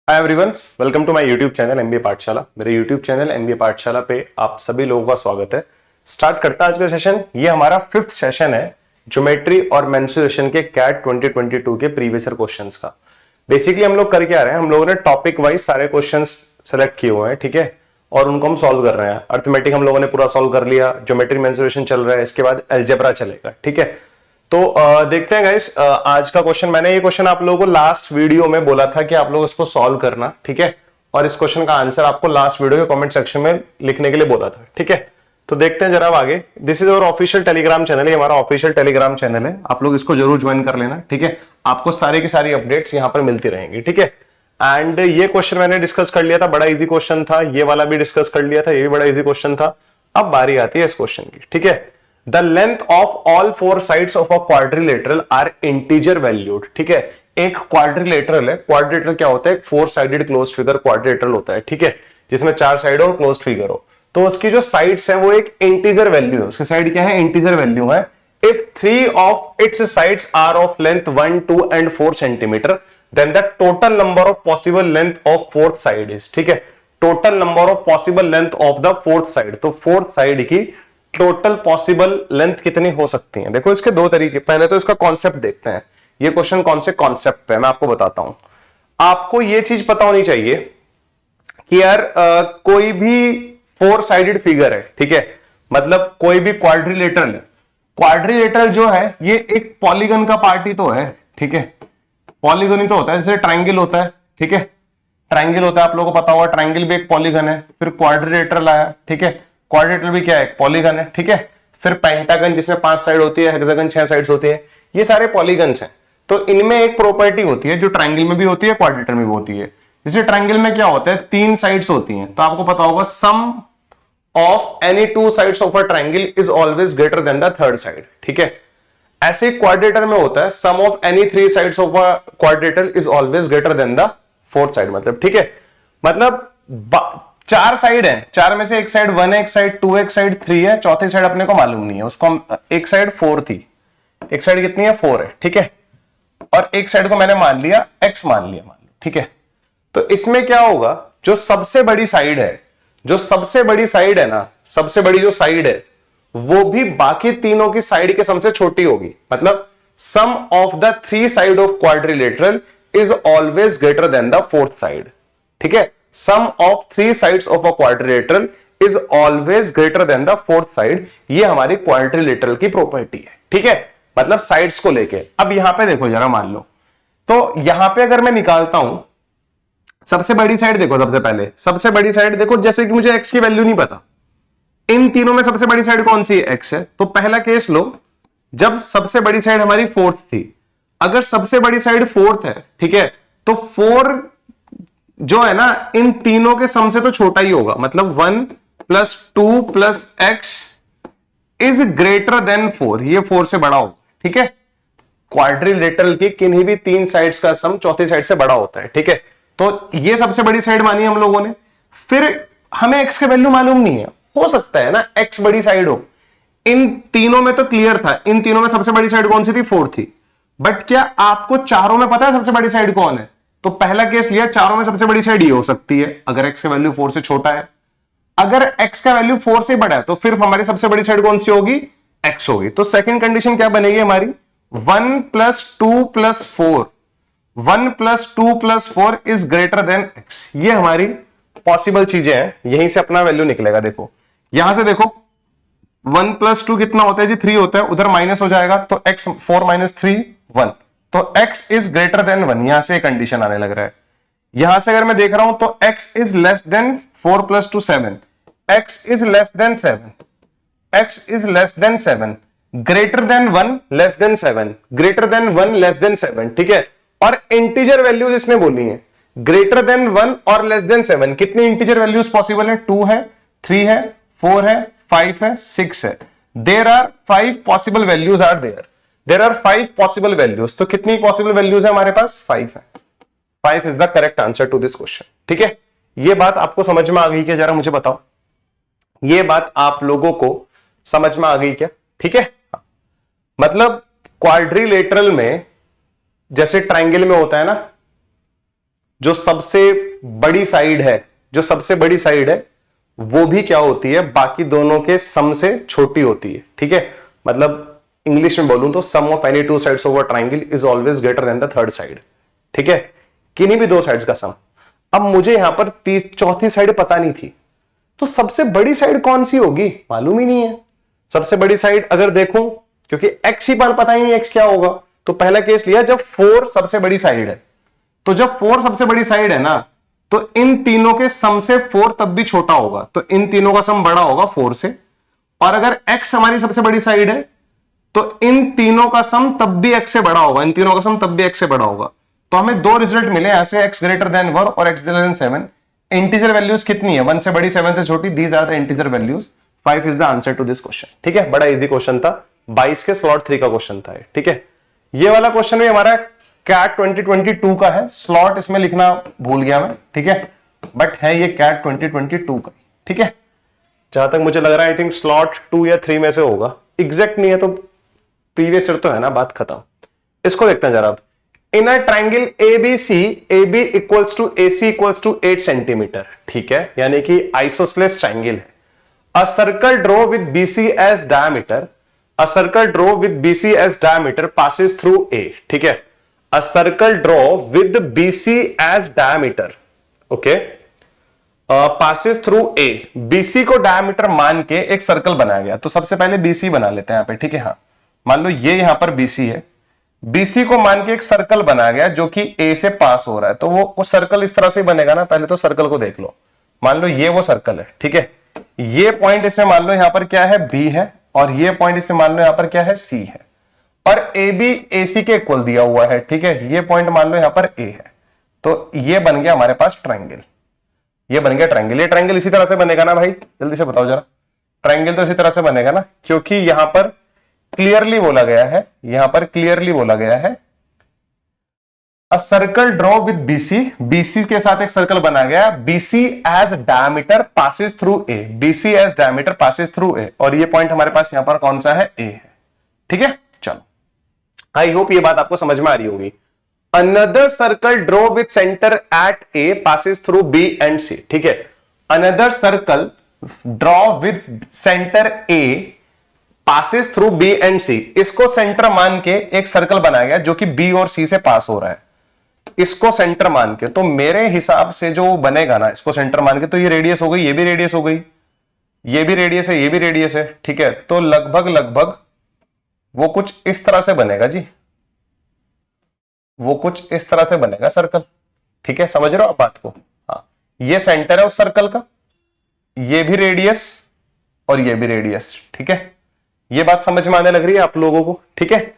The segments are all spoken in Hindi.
Hi everyone, welcome to my YouTube channel MBA Pathshala. मेरे यूट्यूब चैनल एमबीए पाठशाला पे आप सभी लोगों का स्वागत है। स्टार्ट करता है आज का सेशन। ये हमारा 5th सेशन है ज्योमेट्री और मेंसुरेशन के कैट 2022 के प्रीवियस ईयर क्वेश्चंस का। बेसिकली हम लोग कर क्या रहे हैं, हम लोगों ने टॉपिक वाइज सारे क्वेश्चंस सेलेक्ट किए हुए हैं, ठीक है, और उनको हम सॉल्व कर रहे हैं। अर्थमेटिक हम लोगों ने पूरा सॉल्व कर लिया, ज्योमेट्री मेंसुरेशन चल रहा है, इसके बाद अलजेब्रा चलेगा, ठीक है। तो देखते हैं गाइस, आज का क्वेश्चन, मैंने ये क्वेश्चन आप लोगों को लास्ट वीडियो में बोला था कि आप लोग इसको सॉल्व करना, ठीक है, और इस क्वेश्चन का आंसर आपको लास्ट वीडियो के कमेंट सेक्शन में लिखने के लिए बोला था, ठीक है। तो देखते हैं जरा आगे। This is our official Telegram channel, ये हमारा ऑफिशियल टेलीग्राम चैनल है, आप लोग इसको जरूर ज्वाइन कर लेना, ठीक है। आपको सारी की सारी अपडेट्स यहाँ पर मिलती रहेंगी, ठीक है। एंड ये क्वेश्चन मैंने डिस्कस कर लिया था, बड़ा इजी क्वेश्चन था। ये वाला भी डिस्कस कर लिया था, ये भी बड़ा इजी क्वेश्चन था। अब बारी आती है इस क्वेश्चन की, ठीक है। The length of all four sides of a quadrilateral are integer valued, ठीक है। एक क्वाड्रिलेटरल है, क्वाड्रिलेटरल क्या होता है, four sided closed figure quadrilateral होता है, ठीक है, जिसमें चार साइड और क्लोज्ड फिगर हो। तो उसकी जो साइड्स है वो एक इंटीजर वैल्यू है, उसकी साइड क्या है, इंटीजर वैल्यू है। If 3 of its sides are of length 1, 2 and 4 centimeter, then the total number of possible length of fourth side is, ठीक है, total number of possible length of the fourth side. तो फोर्थ साइड की टोटल पॉसिबल लेंथ कितनी हो सकती है। देखो इसके दो तरीके, पहले तो इसका कॉन्सेप्ट देखते हैं। ये क्वेश्चन कौन से कॉन्सेप्ट पे है मैं आपको बताता हूं। आपको ये चीज पता होनी चाहिए कि यार कोई भी फोर साइडेड फिगर है, ठीक है, मतलब कोई भी क्वाड्रिलेटरल है। क्वाड्रिलेटरल जो है ये एक पॉलीगन का पार्ट ही तो है, ठीक है, पॉलीगन ही तो होता है। जैसे ट्राइंगल होता है, ठीक है, ट्राइंगल होता है, आप लोगों को पता होगा, ट्राइंगल भी एक पॉलीगन है। फिर क्वाड्रिलेटरल आया, ठीक है, क्वाड्रिलेटरल भी क्या है, पॉलीगन है, ठीक है। फिर पेंटागन जिसमें 5 साइड होती है, हेक्सागन 6 साइड्स होती है, ये सारे पॉलीगन्स हैं। तो इनमें एक प्रॉपर्टी होती है जो ट्राइंगल में भी होती है, क्वाड्रिलेटरल में भी होती है। जैसे ट्राइंगल में क्या होता है, 3 साइड्स होती हैं, तो आपको पता होगा sum of any 2 sides of a triangle is always greater than the third side, ठीक है। ऐसे क्वाड्रिलेटरल में होता है sum of any 3 sides of a quadrilateral is always greater than the fourth side, मतलब, ठीक है, मतलब 4 साइड है, 4 में से एक साइड 1 है, एक साइड 2 है, एक साइड 3 है, चौथी साइड अपने को मालूम नहीं है, उसको हम, एक साइड 4 थी, एक साइड कितनी है, 4 है, ठीक है, और एक साइड को मैंने मान लिया x मान लिया, मान लो, ठीक है। तो इसमें क्या होगा, जो सबसे बड़ी साइड है, जो सबसे बड़ी साइड है ना, सबसे बड़ी जो साइड है वो भी बाकी तीनों की साइड के सम से छोटी होगी। मतलब sum of the 3 side of quadrilateral is always greater than the fourth side, ठीक है। Sum of 3 sides of a quadrilateral is always greater than the fourth side. ये हमारी क्वाड्रिलेटरल की प्रॉपर्टी है, ठीक है, मतलब साइड्स को लेके। अब यहां पे देखो जरा, मान लो, तो यहां पे अगर मैं निकालता हूं सबसे बड़ी साइड, देखो सबसे पहले सबसे बड़ी साइड देखो, जैसे कि मुझे x की वैल्यू नहीं पता, इन तीनों में सबसे बड़ी साइड कौन सी है, x है। तो पहला केस लो, जब सबसे बड़ी साइड हमारी फोर्थ थी, अगर सबसे बड़ी साइड फोर्थ है, ठीक है, तो 4 जो है ना इन तीनों के सम से तो छोटा ही होगा, मतलब 1 + 2 + x इज ग्रेटर देन 4, ये 4 से बड़ा होगा, ठीक है। क्वाड्रिलेटरल की किन्हीं भी 3 साइड्स का सम चौथी साइड से बड़ा होता है, ठीक है। तो ये सबसे बड़ी साइड मानी हम लोगों ने। फिर हमें x की वैल्यू मालूम नहीं है, हो सकता है ना x बड़ी साइड हो। इन तीनों में तो क्लियर था, इन तीनों में सबसे बड़ी साइड कौन सी थी, 4 थी। बट क्या आपको चारों में पता है सबसे बड़ी साइड कौन है? तो पहला केस लिया, चारों में सबसे बड़ी साइड ये हो सकती है अगर x का वैल्यू 4 से छोटा है। अगर x का वैल्यू 4 से बड़ा है तो फिर हमारी सबसे बड़ी साइड कौन सी होगी, x होगी। तो सेकंड कंडीशन क्या बनेगी हमारी, 1 + 2 + 4, 1 + 2 + 4 इज ग्रेटर देन x। ये हमारी पॉसिबल चीजें हैं, यहीं से अपना वैल्यू निकलेगा। देखो यहां से देखो, 1 + 2 कितना होता है जी, 3 होता है, उधर माइनस हो जाएगा, तो x 4 - 3 1, तो x इज ग्रेटर देन 1। यहां से कंडीशन आने लग रहा है। यहां से अगर मैं देख रहा हूं तो x is less than 4 + 2 7, x is less than 7, x is less than 7, greater than 1 less than 7, greater than 1 less than 7, ठीक है। और इंटीजर वैल्यूज इसने बोली है, ग्रेटर देन 1 और लेस देन 7। कितनी इंटीजर वैल्यूज पॉसिबल है, 2 है, 3 है, 4 है, 5 है, 6 है। There are 5 possible values are there are 5 possible values. तो कितनी पॉसिबल वैल्यूज है हमारे पास, 5 है। 5 is the correct answer to this question, ठीक है। ये बात आपको समझ में आ गई क्या, जरा मुझे बताओ, ये बात आप लोगों को समझ में आ गई क्या, ठीक है। मतलब क्वाड्रिलेटरल में जैसे ट्राइंगल में होता है ना, जो सबसे बड़ी साइड है, जो सबसे बड़ी साइड है वो भी क्या होती है, बाकी दोनों के सम से छोटी होती है। ठीक है, मतलब इंग्लिश में बोलूं तो sum of any two sides of a triangle is always greater than the third side. ठीक है, किन्हीं भी दो साइड्स का सम। अब मुझे यहां पर चौथी साइड पता नहीं थी, तो सबसे बड़ी साइड कौन सी होगी मालूम ही नहीं है। सबसे बड़ी साइड अगर देखूं, क्योंकि एक्स ही पता ही नहीं एक्स क्या होगा, तो पहला केस लिया जब 4 सबसे बड़ी साइड है। तो जब 4 सबसे बड़ी साइड है ना, तो इन तीनों के सम से 4 तब भी छोटा होगा, तो इन तीनों का सम बड़ा होगा 4 से। और अगर x हमारी सबसे बड़ी साइड है तो इन तीनों का सम तब भी x से बड़ा होगा, इन तीनों का सम तब भी x से बड़ा होगा। तो हमें दो रिजल्ट मिले यहां से, x ग्रेटर देन 1 और x greater than 7। Integer values कितनी है, 1 से बड़ी 7 से छोटी, these are the integer values. 5 is the answer to this question. ठीक है, बड़ा इजी क्वेश्चन था, 22 के स्लॉट 3 का क्वेश्चन था। ठीक है, ये वाला क्वेश्चन भी हमारा कैट 2022 का है, स्लॉट इसमें लिखना भूल गया मैं। ठीक है, बट है ये कैट 2022 का। ठीक है, जहां तक मुझे लग रहा है आई थिंक स्लॉट 2 या 3 में से होगा, एग्जैक्ट नहीं है तो प्रीवियस ईयर तो है ना, बात खत्म। इसको देखते हैं जरा। अब in a triangle ABC, AB equals to AC equals to 8 centimetre. ठीक है, यानी कि आइसोसेलेस ट्राइंगल है। A circle draw with BC as diameter, a circle draw with BC as diameter passes through A। ठीक है, a circle draw with BC as diameter, okay, passes through A। BC को डायमीटर मान के एक सर्कल बनाया गया। तो सबसे पहले BC बना लेते हैं यहां पे। ठीक है, हाँ, मान लो ये यहां पर BC है, BC को मान के एक सर्कल बनाया गया जो कि A से पास हो रहा है। तो वो सर्कल इस तरह से बनेगा ना, पहले तो सर्कल को देख लो। मान लो ये वो सर्कल है। ठीक है, ये पॉइंट इसमें मान लो यहां पर क्या है, B है, और ये पॉइंट इसमें मान लो यहां पर क्या है, C है, और AB AC के इक्वल दिया हुआ है। ठीक है, ये पॉइंट मान लो यहां पर A है। तो ये बन गया हमारे पास ट्राइंगल, ये बन गया ट्राइंगल। ये ट्राइंगल इसी तरह से बनेगा ना भाई, जल्दी से बताओ जरा। ट्राइंगल तो इसी तरह से बनेगा ना, क्योंकि यहां पर क्लियरली बोला गया है, यहां पर क्लियरली बोला गया है a circle draw with BC, BC के साथ एक सर्कल बना गया, BC as diameter passes through A, BC as diameter passes through A, और ये पॉइंट हमारे पास यहां पर कौन सा है, A है। ठीक है, चलो, आई होप ये बात आपको समझ में आ रही होगी। Another circle draw with centre at A passes through B and C। ठीक है, another circle draw with centre A passes through B and C, इसको सेंटर मान के एक सर्कल बनाया गया जो कि B और C से पास हो रहा है। इसको सेंटर मान के, तो मेरे हिसाब से जो बनेगा ना, इसको सेंटर मान के, तो ये रेडियस हो गई, ये भी रेडियस हो गई, ये भी रेडियस है, ये भी रेडियस है। ठीक है, तो लगभग लगभग वो कुछ इस तरह से बनेगा जी, वो कुछ इस तरह से बनेगा सर्कल। ठीक है, समझ रहे हो आप बात को? हाँ, ये सेंटर है उस सर्कल का, ये भी रेडियस और ये भी रेडियस। ठीक है, ये बात समझ में आने लग रही है आप लोगों को? ठीक है,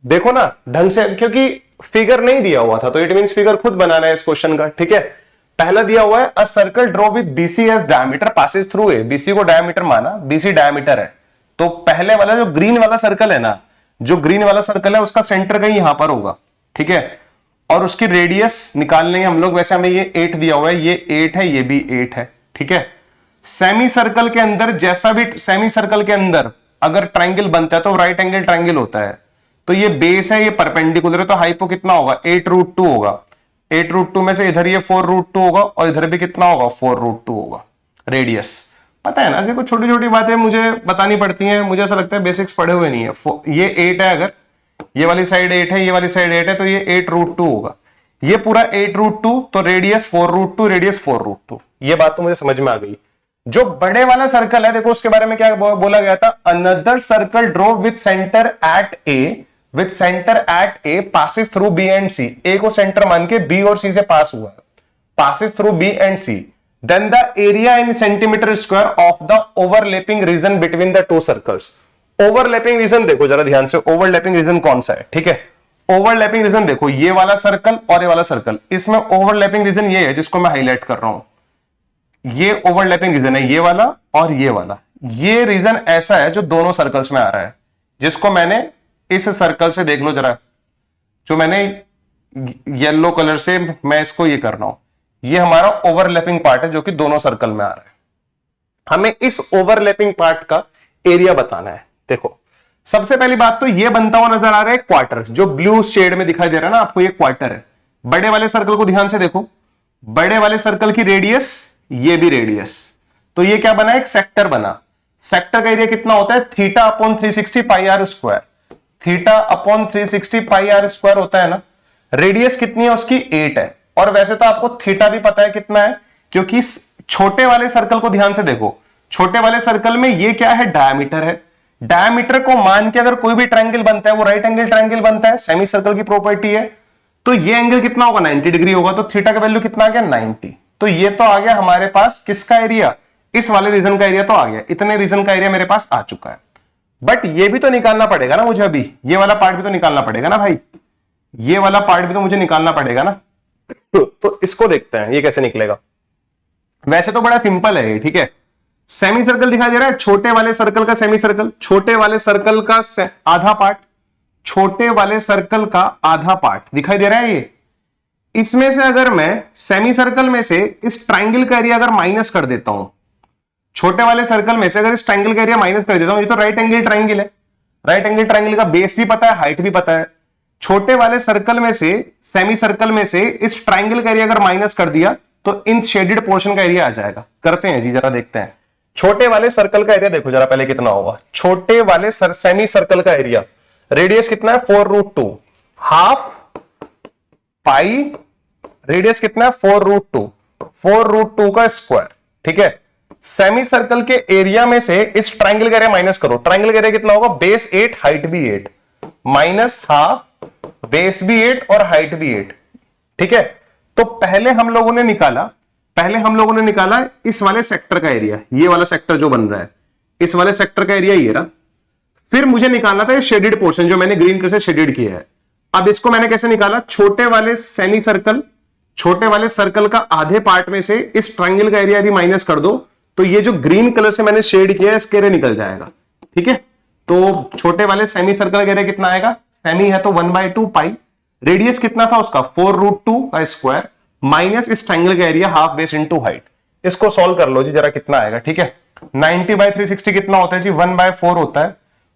देखो ना ढंग से, क्योंकि फिगर नहीं दिया हुआ था, तो इट मींस फिगर खुद बनाना है इस क्वेश्चन का। ठीक है, पहला दिया हुआ है a circle draw with BC as diameter passes through A, BC को डायमीटर माना, BC डायमीटर है, तो पहले वाला जो ग्रीन वाला सर्कल है ना, जो ग्रीन वाला सर्कल है उसका सेंटर कहीं यहां पर होगा। ठीक है, और उसकी रेडियस निकाल लेंगे हम लोग। वैसे हमें ये 8 दिया हुआ है, ये 8 है, ये भी 8 है। ठीक है, सेमी सर्कल के अंदर, जैसा भी सेमी सर्कल के अंदर अगर ट्राइंगल बनता है तो राइट एंगल ट्राइंगल होता है। तो ये बेस है, ये परपेंडिकुलर है, तो हाइपो कितना होगा, 8√2 होगा। 8√2 में से इधर ये 4√2 होगा, और इधर भी कितना होगा, 4√2 होगा। रेडियस पता है ना, देखो छोटी छोटी बातें मुझे बतानी पड़ती हैं, मुझे ऐसा लगता है बेसिक्स पढ़े हुए नहीं है। ये 8 है, अगर ये वाली साइड 8 है, ये वाली साइड 8 है, तो ये 8√2 होगा। ये पूरा 8√2, तो रेडियस 4√2, रेडियस 4√2। ये बात तो मुझे समझ में आ गई। जो बड़े वाला सर्कल है, देखो उसके बारे में क्या बोला गया था, another circle draw with centre at A, with centre at A passes through B and C। A को सेंटर मान के B और C से पास हुआ, passes through B and C, then the area in centimetre square of the overlapping region between the two circles. Overlapping region देखो जरा ध्यान से, ओवरलैपिंग रीजन कौन सा है? ठीक है, ओवरलैपिंग रीजन देखो, ये वाला सर्कल और ये वाला सर्कल, इसमें ओवरलैपिंग रीजन ये है जिसको मैं हाईलाइट कर रहा हूं। ये ओवरलैपिंग रीजन है, ये वाला और ये वाला। ये रीजन ऐसा है जो दोनों सर्कल्स में आ रहा है, जिसको मैंने इस सर्कल से देख लो जरा, जो मैंने येलो कलर से मैं इसको ये कर रहा हूं, ये हमारा ओवरलैपिंग पार्ट है जो कि दोनों सर्कल में आ रहा है। हमें इस ओवरलैपिंग पार्ट का एरिया बताना है। देखो सबसे पहली बात तो ये बनता हुआ नजर आ रहा है क्वार्टर, जो ब्लू शेड में दिखाई दे रहा है ना आपको, ये क्वार्टर है। बड़े वाले सर्कल को ध्यान से देखो, बड़े वाले सर्कल की रेडियस, ये भी रेडियस, तो ये क्या बना, एक सेक्टर बना। सेक्टर का एरिया कितना होता है, theta upon 360 pi r square, theta upon 360 pi r square होता है ना। रेडियस कितनी है उसकी, 8 है। और वैसे तो आपको थीटा भी पता है कितना है, क्योंकि छोटे वाले सर्कल को ध्यान से देखो, छोटे वाले सर्कल में ये क्या है, डायमीटर है। डायमीटर को मान के अगर कोई भी ट्रायंगल बनता है वो राइट एंगल ट्रायंगल बनता है, सेमी सर्कल की प्रॉपर्टी है। तो ये एंगल कितना होगा, 90 डिग्री होगा। तो थीटा का वैल्यू कितना आ गया, 90। तो ये तो आ गया हमारे पास किसका एरिया, इस वाले रीजन का एरिया तो आ गया, इतने रीजन का एरिया मेरे पास आ चुका है। बट ये भी तो निकालना पड़ेगा ना मुझे, अभी ये वाला पार्ट भी तो निकालना पड़ेगा ना भाई, ये वाला पार्ट भी तो मुझे निकालना पड़ेगा ना। तो इसको देखते हैं ये कैसे निकलेगा। वैसे तो बड़ा सिंपल है ये, ठीक है। सेमी सर्कल दिखाई दे रहा है, छोटे वाले सर्कल का सेमी सर्कल, छोटे वाले सर्कल का आधा पार्ट, छोटे वाले सर्कल का आधा पार्ट दिखाई दे रहा है ये। इसमें से अगर मैं सेमी सर्कल में से इस ट्राइंगल का एरिया अगर माइनस कर देता हूं, छोटे वाले सर्कल में से अगर इस ट्राइंगल का एरिया माइनस कर देता हूं, ये तो राइट एंगल ट्राइंगल है, राइट एंगल ट्राइंगल का बेस भी पता है, हाइट भी पता है। छोटे वाले सर्कल में से, सेमी सर्कल में से इस ट्राइंगल का एरिया अगर माइनस कर दिया तो इन शेडेड पोर्शन का एरिया आ जाएगा। करते हैं जी, जरा देखते हैं। छोटे वाले सर्कल का एरिया देखो जरा पहले कितना होगा, छोटे वाले सेमी सर्कल का एरिया, रेडियस कितना है 4√2, हाफ पाई, रेडियस कितना है 4√2, 4√2 का स्क्वायर, ठीक है। सेमी सर्कल के एरिया में से इस ट्राइंगल का एरिया माइनस करो, ट्राइंगल का एरिया कितना होगा, बेस 8 हाइट भी 8, माइनस हाफ, बेस भी 8 और हाइट भी 8, ठीक है। तो पहले हम लोगों ने निकाला इस वाले सेक्टर का एरिया, ये वाला सेक्टर जो बन रहा है, इस वाले सेक्टर का एरिया ये रहा। फिर मुझे निकालना था ये शेडेड पोर्शन जो मैंने ग्रीन कलर से शेडेड किया है। अब इसको मैंने कैसे निकाला, छोटे वाले सेमी सर्कल, छोटे वाले सर्कल का आधे पार्ट में से इस ट्रायंगल का एरिया यदि माइनस कर दो तो ये जो ग्रीन कलर से मैंने शेड किया है इसके एरिया निकल जाएगा, ठीक है। तो छोटे वाले सेमी सर्कल का एरिया कितना आएगा, सेमी है तो 1/2 पाई, रेडियस कितना था उसका 4√2 का स्क्वायर, माइनस इस ट्रायंगल का area half base into height. इसको सॉल्व कर लो जी जरा कितना आएगा, ठीक है। 90/360 कितना होता है जी, 1/4 होता है,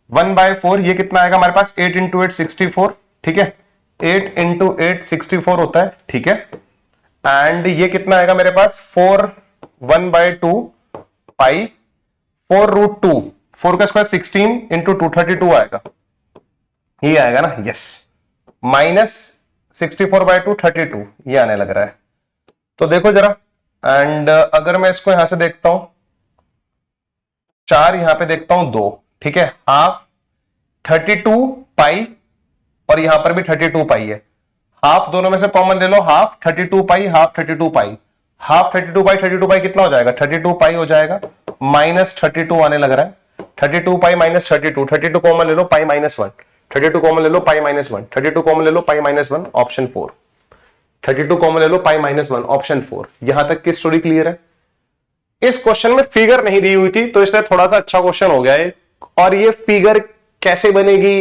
1/4 ये कितना आएगा हमारे पास 8 × 8 64, ठीक है, 8 × 8 64 होता है, ठीक है। एंड ये कितना आएगा मेरे पास 1/2 पाई 4√2, 4 का स्क्वायर 16 × 232 आएगा, ये आएगा ना, यस, माइनस 64/2 32 ये आने लग रहा है। तो देखो जरा, एंड अगर मैं इसको यहां से देखता हूं 4, यहां पे देखता हूं 2, ठीक है, हाफ 32 पाई और यहां पर भी 32 पाई है, हाफ दोनों में से कॉमन ले लो, हाफ 32 पाई, हाफ 32 पाई, हाफ 32 पाई 32 पाई कितना हो जाएगा, 32 पाई हो जाएगा, माइनस 32 आने लग रहा है, 32 पाई माइनस 32, 32 कॉमन ले लो, पाई -1, 32 कॉमन ले लो, पाई -1, 32 कॉमन ले लो, पाई -1, ऑप्शन 4, 32 कॉमन ले लो, पाई -1, ऑप्शन 4। यहां तक की स्टोरी क्लियर है। इस क्वेश्चन में फिगर नहीं दी हुई थी तो इसलिए थोड़ा सा अच्छा क्वेश्चन हो गया है। और ये फिगर कैसे बनेगी,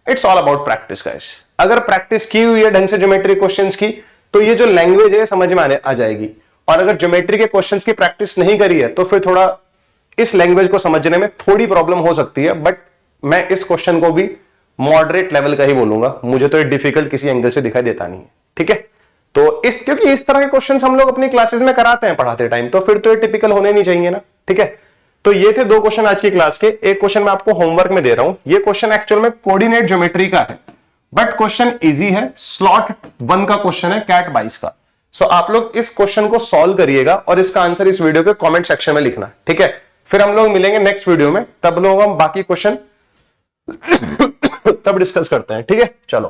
it's all about practice guys. अगर प्रैक्टिस की हुई है ढंग से ज्योमेट्री क्वेश्चंस की तो ये जो लैंग्वेज है समझ में आ जाएगी। और अगर ज्योमेट्री के क्वेश्चंस की प्रैक्टिस नहीं करी है तो फिर थोड़ा इस लैंग्वेज को समझने में थोड़ी प्रॉब्लम हो सकती है। बट मैं इस क्वेश्चन को भी मॉडरेट लेवल का ही बोलूंगा, मुझे तो ये डिफिकल्ट किसी एंगल से दिखाई देता नहीं है, ठीक है। तो क्योंकि इस तरह के क्वेश्चंस हम लोग अपनी क्लासेस में कराते हैं पढ़ाते टाइम, तो फिर तो ये टिपिकल होने नहीं चाहिए ना, ठीक है। तो ये थे 2 क्वेश्चन आज की क्लास के। एक क्वेश्चन मैं आपको होमवर्क में दे रहा हूं, ये क्वेश्चन एक्चुअल में कोऑर्डिनेट ज्योमेट्री का है बट क्वेश्चन इजी है, स्लॉट 1 का क्वेश्चन है, कैट 22 का। सो आप लोग इस क्वेश्चन को सॉल्व करिएगा और इसका आंसर इस वीडियो के कमेंट सेक्शन में लिखना, ठीक है। फिर हम लोग मिलेंगे नेक्स्ट वीडियो में, तब लोग हम बाकी क्वेश्चन तब डिस्कस करते हैं, ठीक है। चलो।